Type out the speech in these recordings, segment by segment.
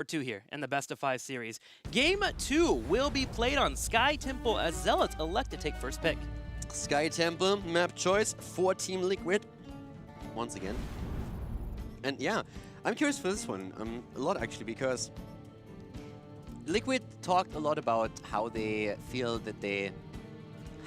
for 2 here in the best of 5 series. Game 2 will be played on Sky Temple as Zealots elect to take first pick. Sky Temple, map choice for Team Liquid, once again. And yeah, I'm curious for this one, a lot actually, because Liquid talked a lot about how they feel that they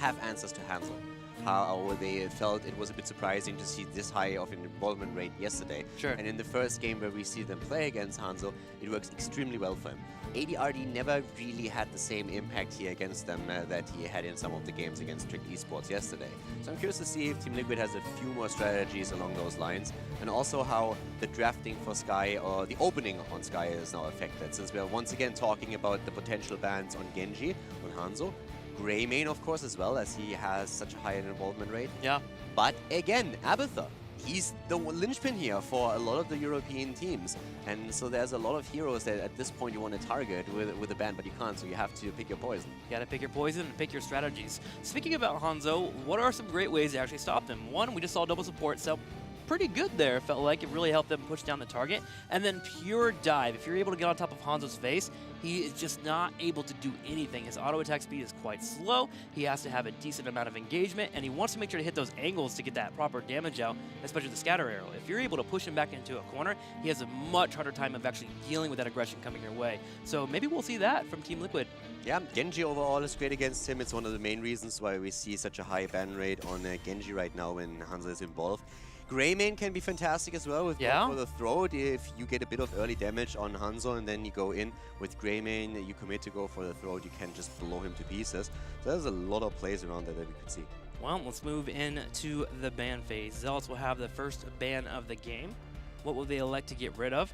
have answers to Hansel. How they felt it was a bit surprising to see this high of an involvement rate yesterday. Sure. And in the first game where we see them play against Hanzo, it works extremely well for him. ADRD never really had the same impact here against them that he had in some of the games against Trick Esports yesterday. So I'm curious to see if Team Liquid has a few more strategies along those lines, and also how the drafting for Sky, or the opening on Sky, is now affected, since we are once again talking about the potential bans on Genji, on Hanzo, Greymane, of course, as well, as he has such a high involvement rate. Yeah. But again, Abathur, he's the linchpin here for a lot of the European teams. And so there's a lot of heroes that at this point you want to target with a ban, but you can't, so you have to pick your poison. You gotta pick your poison and pick your strategies. Speaking about Hanzo, what are some great ways to actually stop them? One, we just saw double support sell pretty good there. Felt like it really helped them push down the target. And then pure dive. If you're able to get on top of Hanzo's face, he is just not able to do anything. His auto attack speed is quite slow. He has to have a decent amount of engagement, and he wants to make sure to hit those angles to get that proper damage out, especially the scatter arrow. If you're able to push him back into a corner, he has a much harder time of actually dealing with that aggression coming your way. So maybe we'll see that from Team Liquid. Yeah, Genji overall is great against him. It's one of the main reasons why we see such a high ban rate on Genji right now when Hanzo is involved. Greymane can be fantastic as well with Block for the Throat. If you get a bit of early damage on Hanzo and then you go in with Greymane, you commit to go for the Throat, you can just blow him to pieces. So there's a lot of plays around that we could see. Well, let's move into the ban phase. Zealots will have the first ban of the game. What will they elect to get rid of?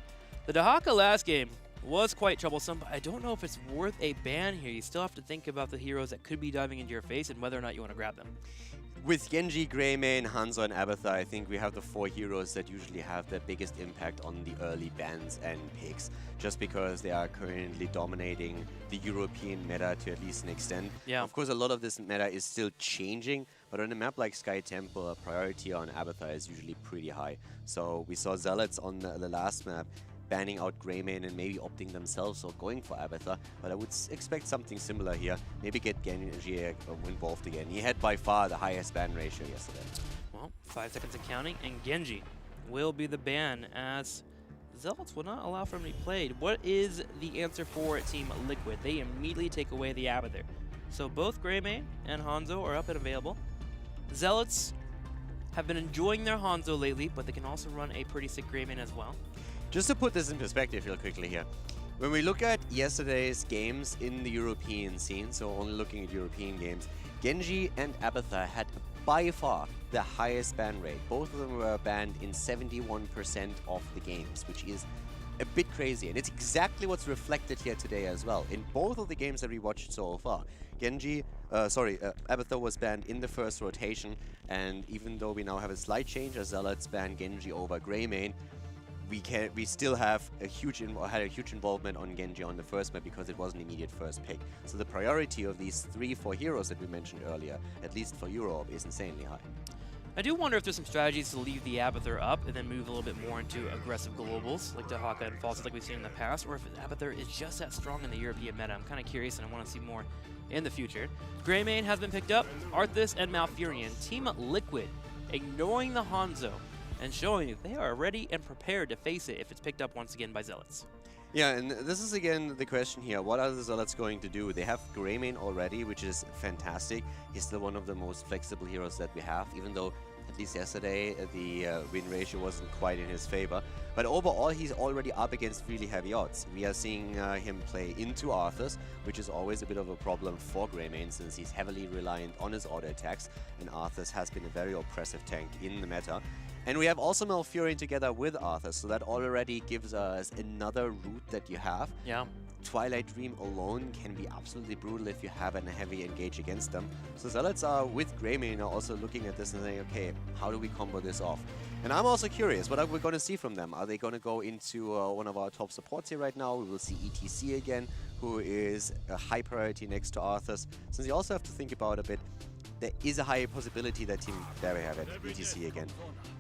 The Dahaka last game was quite troublesome, but I don't know if it's worth a ban here. You still have to think about the heroes that could be diving into your face and whether or not you want to grab them. With Genji, Greymane, Hanzo, and Abathur, I think we have the 4 heroes that usually have the biggest impact on the early bans and picks, just because they are currently dominating the European meta to at least an extent. Yeah. Of course, a lot of this meta is still changing, but on a map like Sky Temple, a priority on Abathur is usually pretty high. So we saw Zealots on the last map banning out Greymane and maybe opting themselves or going for Abathur, but I would expect something similar here. Maybe get Genji involved again. He had by far the highest ban ratio yesterday. Well, 5 seconds and counting, and Genji will be the ban as Zealots will not allow for him to be played. What is the answer for Team Liquid? They immediately take away the Abathur. So both Greymane and Hanzo are up and available. Zealots have been enjoying their Hanzo lately, but they can also run a pretty sick Greymane as well. Just to put this in perspective real quickly here, when we look at yesterday's games in the European scene, so only looking at European games, Genji and Abathur had by far the highest ban rate. Both of them were banned in 71% of the games, which is a bit crazy. And it's exactly what's reflected here today as well. In both of the games that we watched so far, Abathur was banned in the first rotation, and even though we now have a slight change as Zealots ban Genji over Greymane, we still have had a huge involvement on Genji on the first map because it was an immediate first pick. So the priority of these 3-4 heroes that we mentioned earlier, at least for Europe, is insanely high. I do wonder if there's some strategies to leave the Abathur up and then move a little bit more into aggressive globals, like Dahaka and Falsas like we've seen in the past, or if Abathur is just that strong in the European meta. I'm kind of curious and I want to see more in the future. Greymane has been picked up, Arthas and Malfurion. Team Liquid ignoring the Hanzo and showing you they are ready and prepared to face it if it's picked up once again by Zealots. Yeah, and this is again the question here. What are the Zealots going to do? They have Greymane already, which is fantastic. He's still one of the most flexible heroes that we have, even though at least yesterday the win ratio wasn't quite in his favor. But overall, he's already up against really heavy odds. We are seeing him play into Arthas, which is always a bit of a problem for Greymane since he's heavily reliant on his auto attacks, and Arthas has been a very oppressive tank in the meta. And we have also Malfurion together with Arthas, so that already gives us another route that you have. Yeah. Twilight Dream alone can be absolutely brutal if you have a heavy engage against them. So Zealots are with Greymane also looking at this and saying, okay, how do we combo this off? And I'm also curious, what are we going to see from them? Are they going to go into one of our top supports here right now? We will see ETC again, who is a high priority next to Arthas. Since you also have to think about a bit, there is a high possibility that there we have it, ETC again.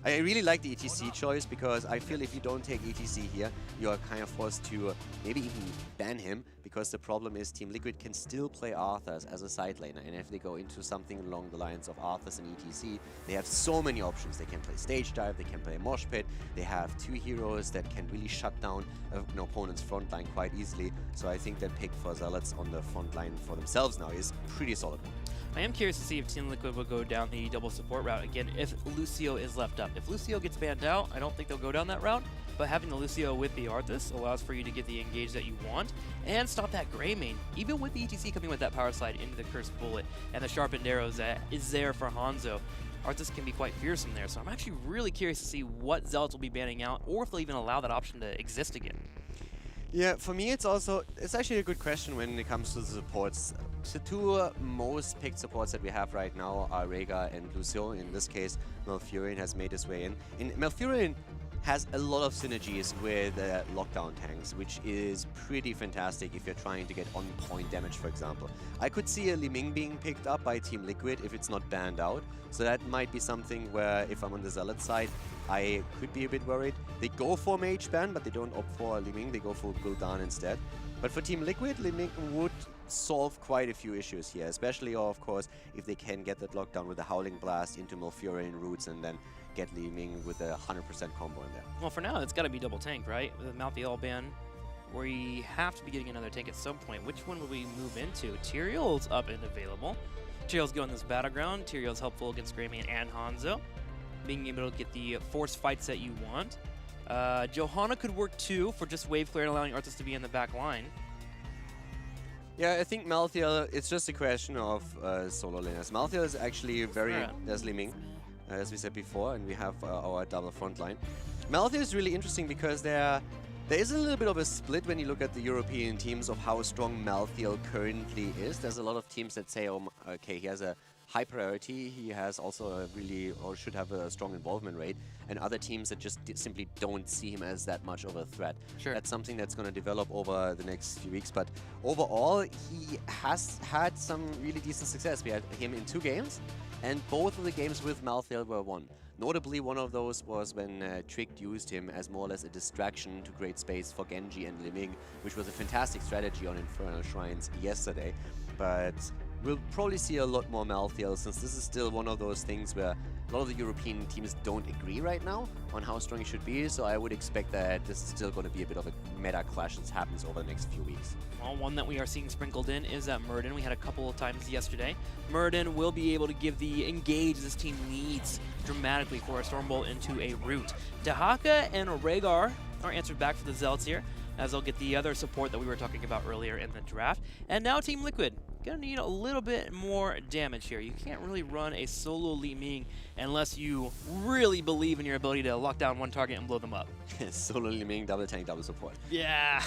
I really like the ETC choice because I feel if you don't take ETC here, you are kind of forced to maybe even ban him, because the problem is Team Liquid can still play Arthurs as a side laner, and if they go into something along the lines of Arthurs and ETC, they have so many options. They can play Stage Dive, they can play Mosh Pit, they have 2 heroes that can really shut down an opponent's front line quite easily, so I think that pick for Zealots on the front line for themselves now is pretty solid. I am curious to see if Team Liquid will go down the double support route again if Lucio is left up. If Lucio gets banned out, I don't think they'll go down that route, but having the Lucio with the Arthas allows for you to get the engage that you want and stop that gray main. Even with the ETC coming with that power slide into the Cursed Bullet and the sharpened arrows that is there for Hanzo, Arthas can be quite fearsome there, so I'm actually really curious to see what Zealots will be banning out or if they'll even allow that option to exist again. Yeah, for me it's actually a good question when it comes to the supports. The 2 most picked supports that we have right now are Rhaegar and Lucio. In this case, Malfurion has made his way in. Malfurion has a lot of synergies with lockdown tanks, which is pretty fantastic if you're trying to get on-point damage, for example. I could see a Li Ming being picked up by Team Liquid if it's not banned out, so that might be something where, if I'm on the Zealot side, I could be a bit worried. They go for Mage ban, but they don't opt for Li Ming, they go for Gul'dan instead. But for Team Liquid, Li Ming would solve quite a few issues here, especially, of course, if they can get that lockdown with the Howling Blast into Malfurion roots and then get Li Ming with a 100% combo in there. Well, for now, it's got to be double tank, right? With the Malthael ban, we have to be getting another tank at some point. Which one will we move into? Tyrael's up and available. Tyrael's going this battleground. Tyrael's helpful against Greymane and Hanzo, being able to get the force fights that you want. Johanna could work too for just wave clear and allowing Arthas to be in the back line. Yeah, I think Malthael, it's just a question of solo laners. Malthael is actually very... There's Li Ming, as we said before, and we have our double front line. Malthael is really interesting because there is a little bit of a split when you look at the European teams of how strong Malthael currently is. There's a lot of teams that say, oh, okay, he has a high priority, he has also a really, or should have a strong involvement rate, and other teams that just simply don't see him as that much of a threat. Sure. That's something that's going to develop over the next few weeks, but overall, he has had some really decent success. We had him in 2 games, and both of the games with Malthael were won. Notably, one of those was when Tricked used him as more or less a distraction to create space for Genji and Li Ming, which was a fantastic strategy on Infernal Shrines yesterday. But we'll probably see a lot more Malthael, since this is still one of those things where a lot of the European teams don't agree right now on how strong he should be, so I would expect that this is still going to be a bit of a meta clash that happens over the next few weeks. Well, one that we are seeing sprinkled in is that Muradin. We had a couple of times yesterday. Muradin will be able to give the engage this team needs dramatically for a Stormbolt into a root. Dehaka and Rhaegar are answered back for the Zealots here, as they'll get the other support that we were talking about earlier in the draft. And now Team Liquid gonna need a little bit more damage here. You can't really run a solo Li Ming unless you really believe in your ability to lock down one target and blow them up. Solo Li Ming, double tank, double support. Yeah.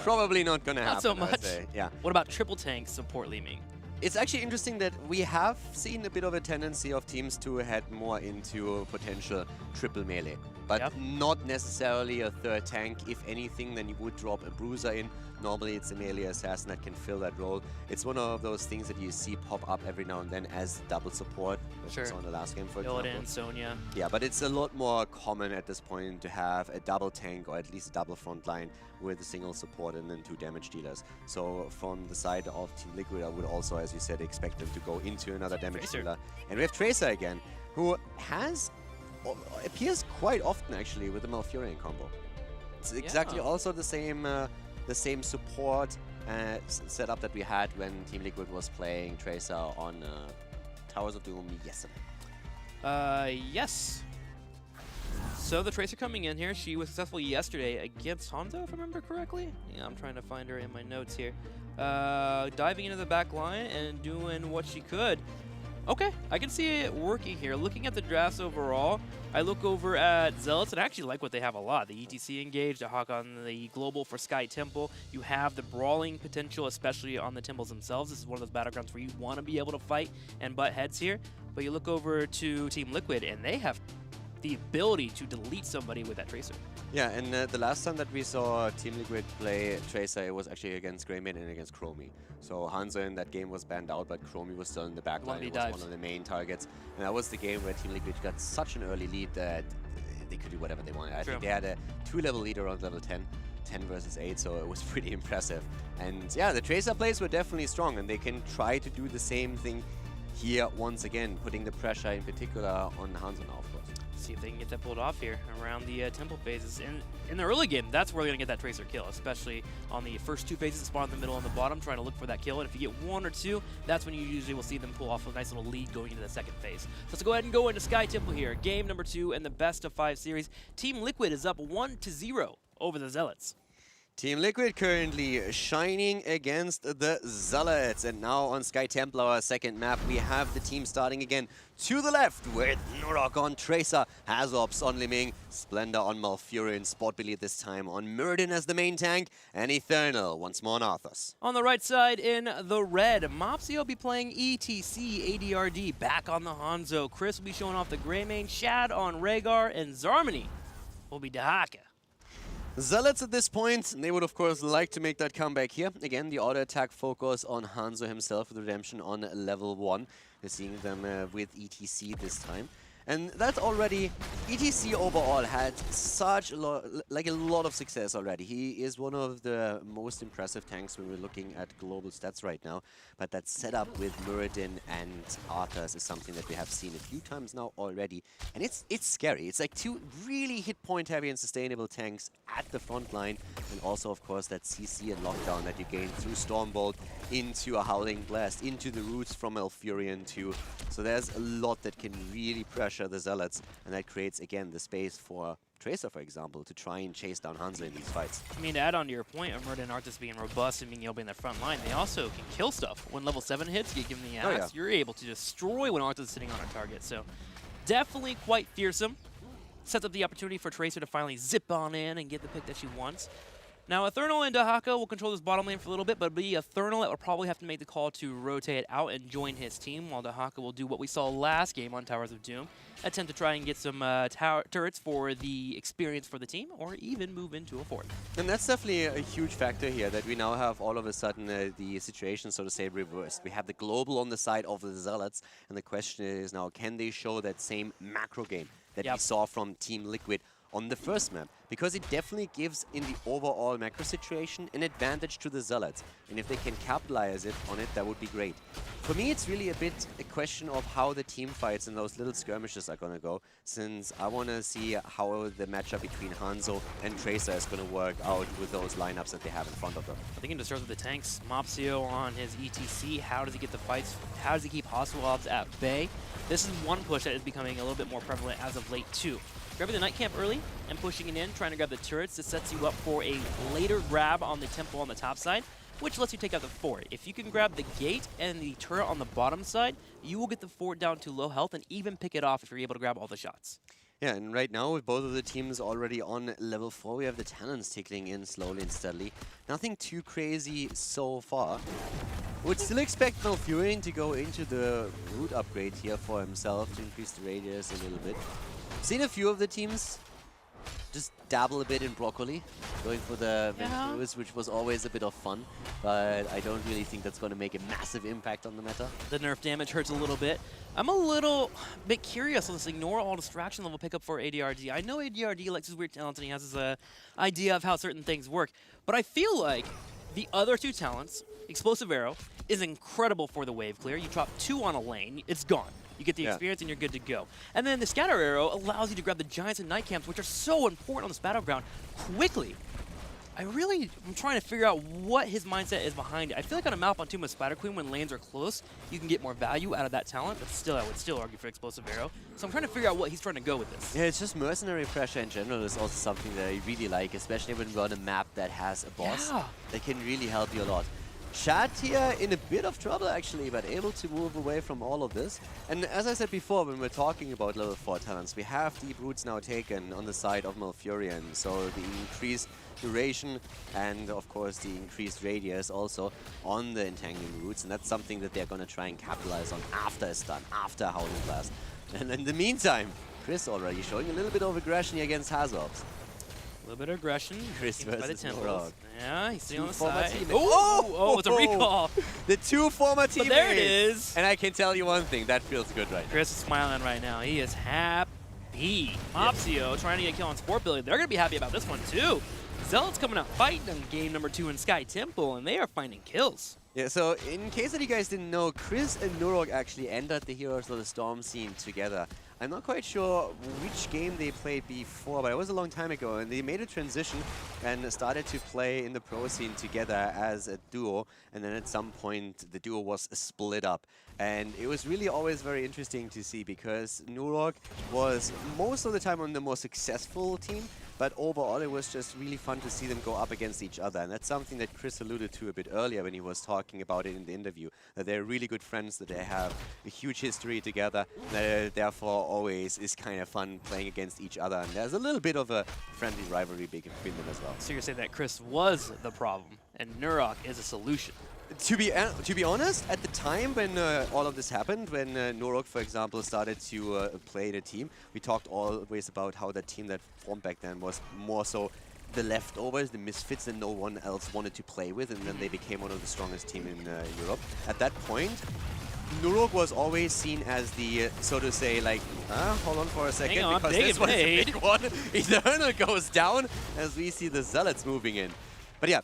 Probably not gonna happen. Not so much. Yeah. What about triple tank support Li Ming? It's actually interesting that we have seen a bit of a tendency of teams to head more into potential triple melee, but not necessarily a 3rd tank. If anything, then you would drop a bruiser in. Normally it's a melee assassin that can fill that role. It's one of those things that you see pop up every now and then as double support, which was on the last game, for example. Illidan, Sonya. Yeah, but it's a lot more common at this point to have a double tank or at least a double front line with a single support and then 2 damage dealers. So from the side of Team Liquid, I would also, as you said, expect them to go into another damage dealer. And we have Tracer again, who appears quite often actually with the Malfurion combo. It's exactly also the same support setup that we had when Team Liquid was playing Tracer on Towers of Doom yesterday. Yes. So the Tracer coming in here, she was successful yesterday against Hanzo, if I remember correctly. Yeah, I'm trying to find her in my notes here. Diving into the back line and doing what she could. Okay, I can see it working here. Looking at the drafts overall, I look over at Zealots and I actually like what they have a lot. The ETC engage, the Hawk on the Global for Sky Temple. You have the brawling potential, especially on the temples themselves. This is one of those battlegrounds where you want to be able to fight and butt heads here. But you look over to Team Liquid and they have the ability to delete somebody with that Tracer. Yeah, and the last time that we saw Team Liquid play Tracer, it was actually against Greymane and against Chromie. So Hanzo in that game was banned out, but Chromie was still in the backline. It was one of the main targets. And that was the game where Team Liquid got such an early lead that they could do whatever they wanted. I think they had a 2-level lead around level 10. 10 versus 8, so it was pretty impressive. And yeah, the Tracer plays were definitely strong, and they can try to do the same thing here once again, putting the pressure in particular on Hanzo now, of course. See if they can get that pulled off here around the temple phases. In the early game, that's where they're going to get that Tracer kill, especially on the first 2 phases, spawn in the middle and the bottom, trying to look for that kill. And if you get 1 or 2, that's when you usually will see them pull off a nice little lead going into the second phase. So let's go ahead and go into Sky Temple here. Game number 2 in the best of 5 series. Team Liquid is up 1-0 over the Zealots. Team Liquid currently shining against the Zealots. And now on Sky Temple, our second map, we have the team starting again to the left with Nurok on Tracer, Hazops on Liming, Splendor on Malfurion, Spot Billy this time on Murden as the main tank, and Eternal once more on Arthas. On the right side in the red, Mopsy will be playing ETC, ADRD, back on the Hanzo. Chris will be showing off the Greymane, Shad on Rhaegar, and Zarmany will be Dahaka. Zealots at this point, they would of course like to make that comeback here. Again, the auto attack focus on Hanzo himself with Redemption on level 1. We're seeing them with ETC this time. And that's already, ETC overall had such a lot of success already. He is one of the most impressive tanks when we're looking at global stats right now. But that setup with Muradin and Arthas is something that we have seen a few times now already. And it's scary. It's like 2 really hit point heavy and sustainable tanks at the front line. And also, of course, that CC and lockdown that you gain through Stormbolt into a Howling Blast, into the roots from Malfurion too. So there's a lot that can really pressure the Zealots, and that creates again the space for Tracer, for example, to try and chase down Hanzo in these fights. I mean, to add on to your point of Murder and Arthas being robust and being able to be in the front line, they also can kill stuff. When level 7 hits, you give them the axe, you're able to destroy when Arthas is sitting on a target. So definitely quite fearsome. Sets up the opportunity for Tracer to finally zip on in and get the pick that she wants. Now, Eternal and Dahaka will control this bottom lane for a little bit, but it'll be Eternal that will probably have to make the call to rotate out and join his team, while Dahaka will do what we saw last game on Towers of Doom, attempt to try and get some turrets for the experience for the team, or even move into a fort. And that's definitely a huge factor here, that we now have all of a sudden the situation, so to say, reversed. We have the global on the side of the Zealots, and the question is now, can they show that same macro game that we saw from Team Liquid on the first map? Because it definitely gives, in the overall macro situation, an advantage to the Zealots. And if they can capitalize on it, that would be great. For me, it's really a bit a question of how the team fights and those little skirmishes are going to go, since I want to see how the matchup between Hanzo and Tracer is going to work out with those lineups that they have in front of them. I think it starts with the tanks. Mopsio on his ETC. How does he get the fights? How does he keep hostile mobs at bay? This is one push that is becoming a little bit more prevalent as of late, too. Grabbing the Night Camp early and pushing it in, trying to grab the turrets. This sets you up for a later grab on the temple on the top side, which lets you take out the fort. If you can grab the gate and the turret on the bottom side, you will get the fort down to low health and even pick it off if you're able to grab all the shots. Yeah, and right now, with both of the teams already on level 4, we have the talents tickling in slowly and steadily. Nothing too crazy so far. Would still expect Malfurion to go into the root upgrade here for himself to increase the radius a little bit. Seen a few of the teams just dabble a bit in broccoli, going for the Venturus, which was always a bit of fun, but I don't really think that's going to make a massive impact on the meta. The nerf damage hurts a little bit. I'm a little bit curious on this ignore all distraction level pickup for ADRD. I know ADRD likes his weird talents and he has his idea of how certain things work, but I feel like the other 2 talents, Explosive Arrow, is incredible for the wave clear. You drop 2 on a lane, it's gone. You get the experience and you're good to go. And then the Scatter Arrow allows you to grab the Giants and Night Camps, which are so important on this battleground, quickly. I'm trying to figure out what his mindset is behind it. I feel like on a map on Tomb of Spider Queen, when lanes are close, you can get more value out of that talent, but still, I would still argue for Explosive Arrow. So I'm trying to figure out what he's trying to go with this. Yeah, it's just mercenary pressure in general is also something that I really like, especially when we're on a map that has a boss that can really help you a lot. Shad here in a bit of trouble actually, but able to move away from all of this. And as I said before, when we're talking about level 4 talents, we have Deep Roots now taken on the side of Malfurion. So the increased duration and of course the increased radius also on the Entangling Roots. And that's something that they're going to try and capitalize on after it's done, after Howling Blast. And in the meantime, Chris already, showing a little bit of aggression here against Hazovs. A little bit of aggression. Chris by the versus temples. Norog. Yeah, he's sitting on the Former side. teammates. Oh, it's a recall. The two former teammates. But there it is. And I can tell you one thing, that feels good right now. Chris is smiling right now. He is happy. Mopsio trying to get a kill on Sport Billy. They're going to be happy about this one too. Zealots coming out fighting in game number 2 in Sky Temple, and they are finding kills. Yeah, so in case that you guys didn't know, Chris and Nurog actually entered the Heroes of the Storm scene together. I'm not quite sure which game they played before, but it was a long time ago, and they made a transition and started to play in the pro scene together as a duo, and then at some point the duo was split up. And it was really always very interesting to see, because Nurog was most of the time on the more successful team, but overall it was just really fun to see them go up against each other. And that's something that Chris alluded to a bit earlier when he was talking about it in the interview, that they're really good friends, that they have a huge history together, that therefore always is kind of fun playing against each other. And there's a little bit of a friendly rivalry between them as well. So you're saying that Chris was the problem and Nurog is a solution. To be honest, at the time when all of this happened, when Nurog, for example, started to play the team, we talked always about how the team that formed back then was more so the leftovers, the misfits that no one else wanted to play with, and then they became one of the strongest team in Europe. At that point, Nurog was always seen as the, so to say, like, hold on for a second, Hang on, because this one's a big one. Eternal goes down as we see the Zealots moving in. But yeah,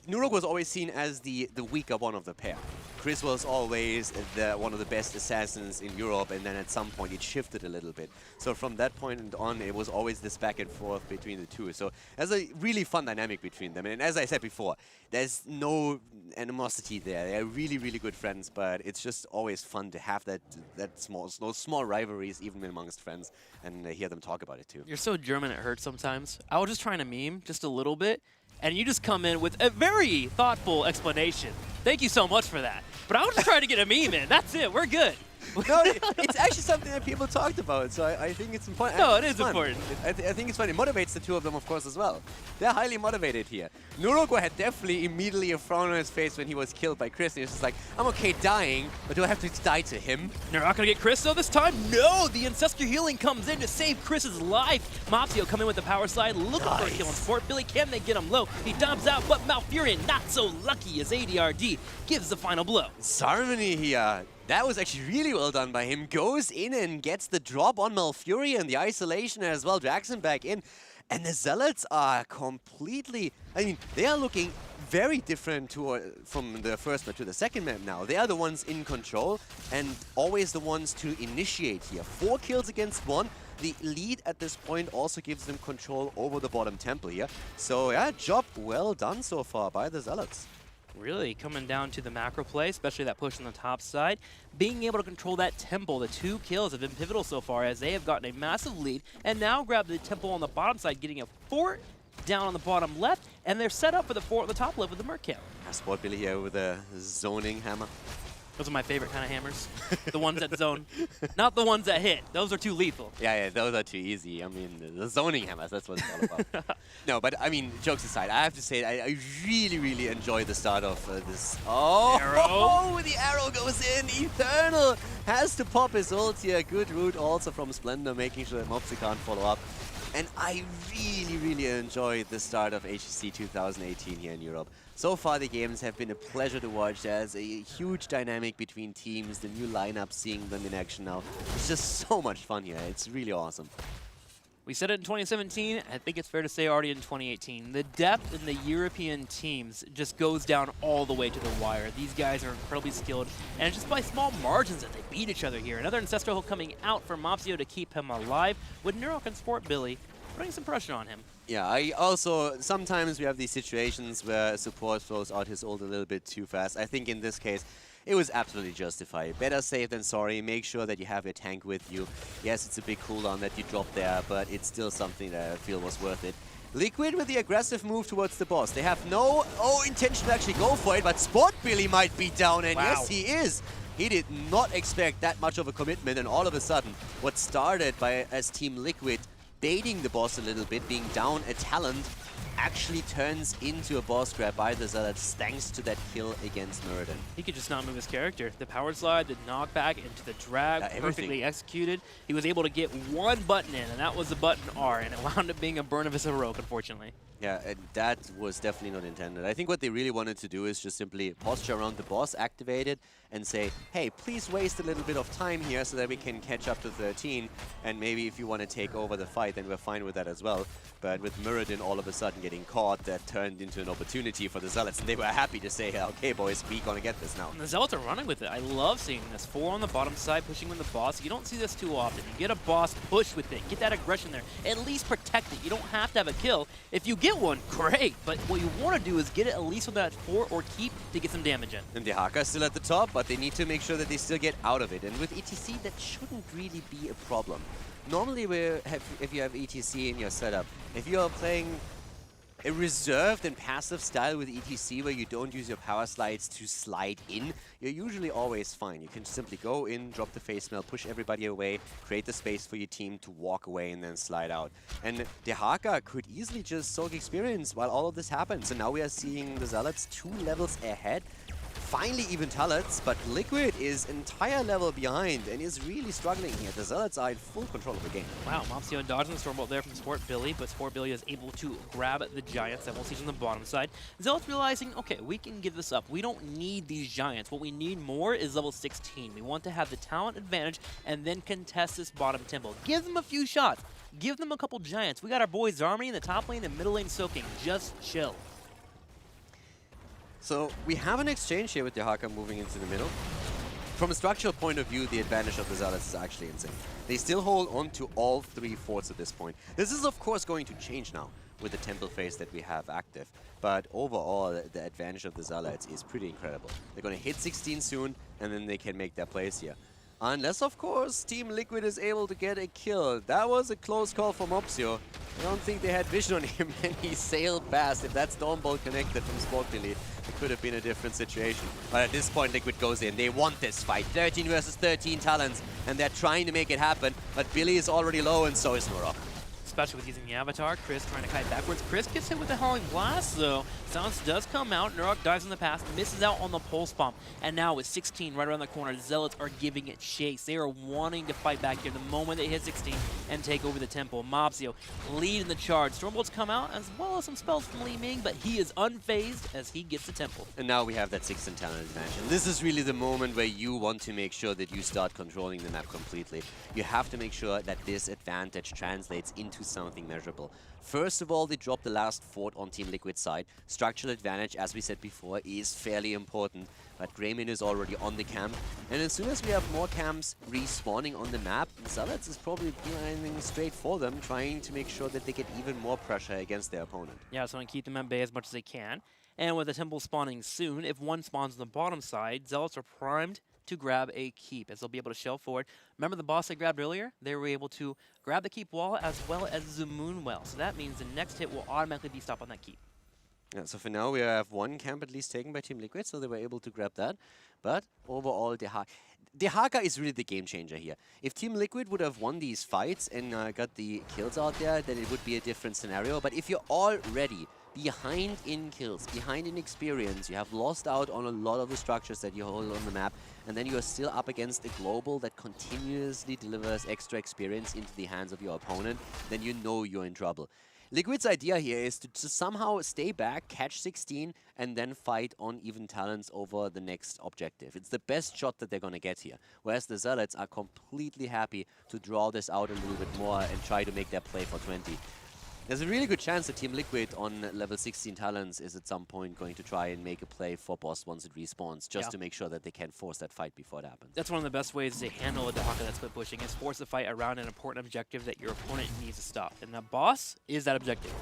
Nurog was always seen as the weaker one of the pair. Chris was always one of the best assassins in Europe, and then at some point it shifted a little bit. So from that point on, it was always this back and forth between the two. So there's a really fun dynamic between them. And as I said before, there's no animosity there. They're really, really good friends, but it's just always fun to have those small rivalries even amongst friends, and hear them talk about it too. You're so German it hurts sometimes. I was just trying to meme just a little bit, and you just come in with a very thoughtful explanation. Thank you so much for that. But I was just trying to get a meme in. That's it. We're good. No, it's actually something that people talked about, so I think it's important. No, it is important. I think it's fun. It motivates the two of them, of course, as well. They're highly motivated here. Nurog had definitely immediately a frown on his face when he was killed by Chris, and he was just like, I'm okay dying, but do I have to die to him? They're not going to get Chris, though, this time? No! The Ancestor Healing comes in to save Chris's life. Mopsio coming with the power slide, looking for a kill on Sport Billy. Can they get him low? He dubs out, but Malfurion not so lucky as ADRD gives the final blow. Sarmony here. That was actually really well done by him. Goes in and gets the drop on Malfurion, the isolation as well, drags him back in. And the Zealots are completely, I mean, they are looking very different from the first map to the second map now. They are the ones in control and always the ones to initiate here. 4 kills against 1. The lead at this point also gives them control over the bottom temple here. So yeah, job well done so far by the Zealots. Really coming down to the macro play, especially that push on the top side. Being able to control that temple, the 2 kills have been pivotal so far as they have gotten a massive lead and now grab the temple on the bottom side, getting a fort down on the bottom left, and they're set up for the fort on the top left with the Merc camp. Sport Billy here with a zoning hammer. Those are my favorite kind of hammers. The ones that zone. Not the ones that hit. Those are too lethal. Yeah, those are too easy. I mean, the zoning hammers, that's what it's all about. No, but I mean, jokes aside, I have to say, I really, really enjoy the start of this. Oh, arrow. The arrow goes in. Eternal has to pop his ult here. Good route also from Splendor, making sure that Mopsy can't follow up. And I really, really enjoyed the start of HGC 2018 here in Europe. So far, the games have been a pleasure to watch. There's a huge dynamic between teams, the new lineup, seeing them in action now. It's just so much fun here. It's really awesome. We said it in 2017. I think it's fair to say already in 2018. The depth in the European teams just goes down all the way to the wire. These guys are incredibly skilled, and it's just by small margins that they beat each other here. Another Ancestral coming out for Mopsio to keep him alive, with Nurog and Sport Billy putting some pressure on him. Yeah, I also, sometimes we have these situations where support throws out his ult a little bit too fast. I think in this case, it was absolutely justified. Better safe than sorry. Make sure that you have your tank with you. Yes, it's a big cooldown that you drop there, but it's still something that I feel was worth it. Liquid with the aggressive move towards the boss. They have no intention to actually go for it, but Sport Billy might be down, and yes, he is. He did not expect that much of a commitment, and all of a sudden, what started as Team Liquid baiting the boss a little bit, being down a talent, actually turns into a boss grab by the Zealots thanks to that kill against Muradin. He could just not move his character. The power slide, the knockback into the drag, perfectly executed. He was able to get one button in, and that was the button R, and it wound up being a burn of his heroic, unfortunately. Yeah, and that was definitely not intended. I think what they really wanted to do is just simply posture around the boss, activate it, and say, hey, please waste a little bit of time here so that we can catch up to 13, and maybe if you want to take over the fight, then we're fine with that as well. But with Muradin all of a sudden getting caught, that turned into an opportunity for the Zealots, and they were happy to say, okay, boys, we gonna get this now. And the Zealots are running with it. I love seeing this. 4 on the bottom side, pushing with the boss. You don't see this too often. You get a boss, push with it, get that aggression there. At least protect it. You don't have to have a kill. If you get one, great. But what you want to do is get it at least with that 4 or keep to get some damage in. And the Haka is still at the top, but they need to make sure that they still get out of it. And with ETC, that shouldn't really be a problem. Normally, if you have ETC in your setup, if you are playing a reserved and passive style with ETC where you don't use your power slides to slide in, you're usually always fine. You can simply go in, drop the face mail, push everybody away, create the space for your team to walk away and then slide out. And the Haka could easily just soak experience while all of this happens. And now we are seeing the Zealots 2 levels ahead. Finally even Talents, but Liquid is entire level behind and is really struggling here. The Zealots are in full control of the game. Wow, Mopsio dodging the Stormbolt there from Sport Billy, but Sport Billy is able to grab the Giants that we'll see on the bottom side. Zealots realizing, okay, we can give this up. We don't need these Giants. What we need more is level 16. We want to have the talent advantage and then contest this bottom temple. Give them a few shots. Give them a couple Giants. We got our boys Army in the top lane, the middle lane soaking. Just chill. So we have an exchange here with the Haka moving into the middle. From a structural point of view, the advantage of the Zealots is actually insane. They still hold on to all 3 forts at this point. This is of course going to change now with the temple phase that we have active. But overall, the advantage of the Zealots is pretty incredible. They're going to hit 16 soon, and then they can make their plays here. Unless, of course, Team Liquid is able to get a kill. That was a close call for Mopsio. I don't think they had vision on him, and he sailed past. If that Stormbolt connected from Sport Billy, it could have been a different situation. But at this point, Liquid goes in. They want this fight. 13 versus 13 talents, and they're trying to make it happen. But Billy is already low, and so is Nurok. Especially with using the Avatar. Chris trying to kite backwards. Chris gets hit with the Howling Blast, though. Silence does come out. Nurok dives in the pass, misses out on the Pulse Bomb. And now with 16 right around the corner, the Zealots are giving it chase. They are wanting to fight back here the moment they hit 16 and take over the temple. Mopsio leading the charge. Stormbolts come out, as well as some spells from Li Ming, but he is unfazed as he gets the temple. And now we have that 16 talent advantage. And this is really the moment where you want to make sure that you start controlling the map completely. You have to make sure that this advantage translates into something measurable. First of all, they drop the last fort on Team Liquid's side. Structural advantage, as we said before, is fairly important, but Greymane is already on the camp. And as soon as we have more camps respawning on the map, Zealots is probably grinding straight for them, trying to make sure that they get even more pressure against their opponent. Yeah, so want to keep them at bay as much as they can. And with the temple spawning soon, if one spawns on the bottom side, Zealots are primed to grab a keep, as they'll be able to shell forward. Remember the boss I grabbed earlier? They were able to grab the keep wall as well as the moon well. So that means the next hit will automatically be stopped on that keep. Yeah, so for now we have one camp at least taken by Team Liquid, so they were able to grab that. But overall, the Haka is really the game changer here. If Team Liquid would have won these fights and got the kills out there, then it would be a different scenario. But if you're already behind in kills, behind in experience, you have lost out on a lot of the structures that you hold on the map, and then you are still up against a global that continuously delivers extra experience into the hands of your opponent, then you know you're in trouble. Liquid's idea here is to somehow stay back, catch 16, and then fight on even talents over the next objective. It's the best shot that they're going to get here. Whereas the Zealots are completely happy to draw this out a little bit more and try to make their play for 20. There's a really good chance that Team Liquid on level 16 talents is at some point going to try and make a play for boss once it respawns, just to make sure that they can force that fight before it happens. That's one of the best ways to handle a Haka that's split pushing, is force the fight around an important objective that your opponent needs to stop. And the boss is that objective.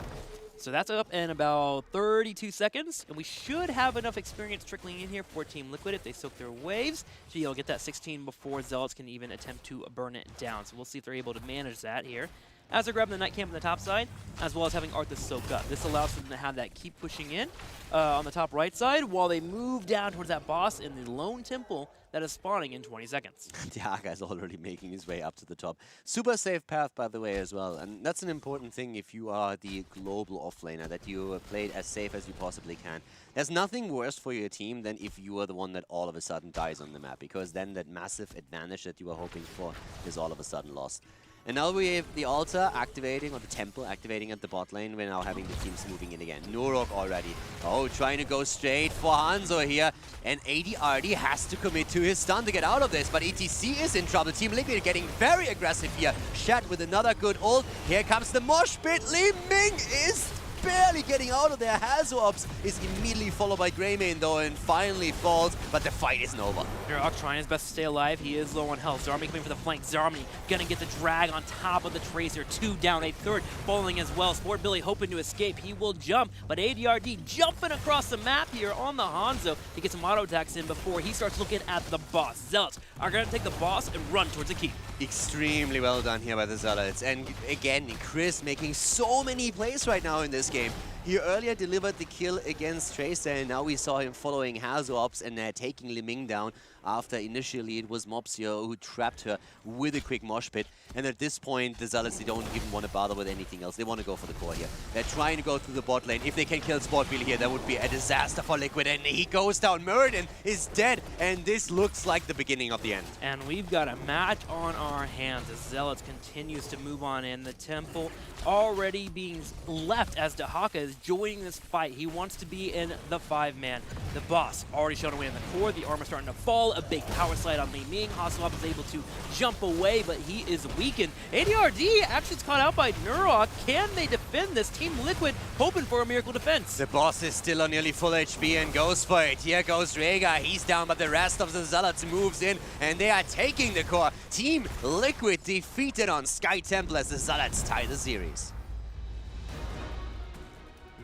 So that's up in about 32 seconds, and we should have enough experience trickling in here for Team Liquid if they soak their waves. So you'll get that 16 before Zealots can even attempt to burn it down. So we'll see if they're able to manage that here. as they're grabbing the Night Camp on the top side, as well as having Arthas soak up. This allows for them to have that keep pushing in on the top right side while they move down towards that boss in the lone temple that is spawning in 20 seconds. Diaga is already making his way up to the top. Super safe path, by the way, as well. And that's an important thing if you are the global offlaner, that you played as safe as you possibly can. There's nothing worse for your team than if you are the one that all of a sudden dies on the map, because then that massive advantage that you were hoping for is all of a sudden lost. And now we have the altar activating, or the temple activating at the bot lane. We're now having the teams moving in again. Nurok already. Oh, trying to go straight for Hanzo here. And ADRD has to commit to his stun to get out of this. But ETC is in trouble. Team Liquid getting very aggressive here. Shat with another good ult. Here comes the mosh pit. Li Ming is barely getting out of there. Hazops is immediately followed by Greymane though, and finally falls, but the fight isn't over. Nurok trying his best to stay alive. He is low on health. Zarmany coming for the flank. Zarmany gonna get the drag on top of the Tracer. 2 down, a third falling as well. Sport Billy hoping to escape. He will jump, but ADRD jumping across the map here on the Hanzo to get some auto attacks in before he starts looking at the boss. Zealots are gonna take the boss and run towards the keep. Extremely well done here by the Zealots. And again, Chris making so many plays right now in this game. He earlier delivered the kill against Tracer, and now we saw him following Hazops and taking Li Ming down after initially it was Mopsio who trapped her with a quick mosh pit. And at this point, the Zealots, they don't even want to bother with anything else. They want to go for the core here. They're trying to go through the bot lane. If they can kill Sportbilly here, that would be a disaster for Liquid. And he goes down. Muradin is dead. And this looks like the beginning of the end. And we've got a match on our hands as Zealots continues to move on in. The temple already being left as Dahaka is joining this fight. He wants to be in the 5-man. The boss already shown away in the core. The armor starting to fall. A big power slide on Li Ming. Hasselhoff is able to jump away, but he is weakened. ADRD actually is caught out by Nurok. Can they defend this? Team Liquid hoping for a miracle defense. The boss is still on nearly full HP and goes for it. Here goes Rhaegar. He's down, but the rest of the Zealots moves in, and they are taking the core. Team Liquid defeated on Sky Temple as the Zealots tie the series.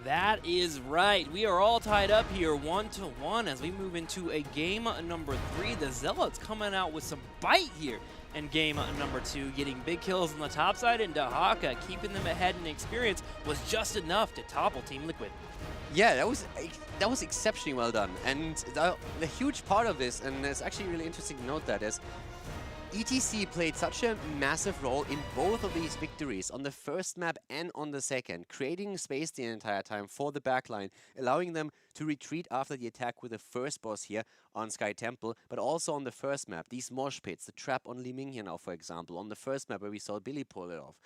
That is right. We are all tied up here 1-1 as we move into a game number 3. The Zealots coming out with some bite here in game number 2, getting big kills on the top side, and Dahaka keeping them ahead in experience was just enough to topple Team Liquid. Yeah, that was exceptionally well done. And the huge part of this, and it's actually really interesting to note that, is ETC played such a massive role in both of these victories, on the first map and on the second, creating space the entire time for the backline, allowing them to retreat after the attack with the first boss here on Sky Temple, but also on the first map, these mosh pits, the trap on Li Ming here now, for example, on the first map where we saw Billy pull it off.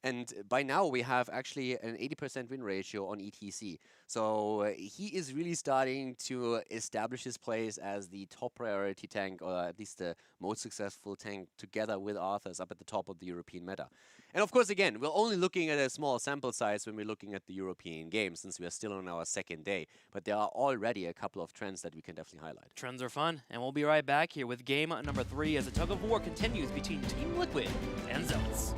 And by now we have actually an 80% win ratio on ETC. So he is really starting to establish his place as the top priority tank, or at least the most successful tank, together with Arthas up at the top of the European meta. And of course, again, we're only looking at a small sample size when we're looking at the European games, since we are still on our second day. But there are already a couple of trends that we can definitely highlight. Trends are fun, and we'll be right back here with game number 3 as the tug of war continues between Team Liquid and Zealots.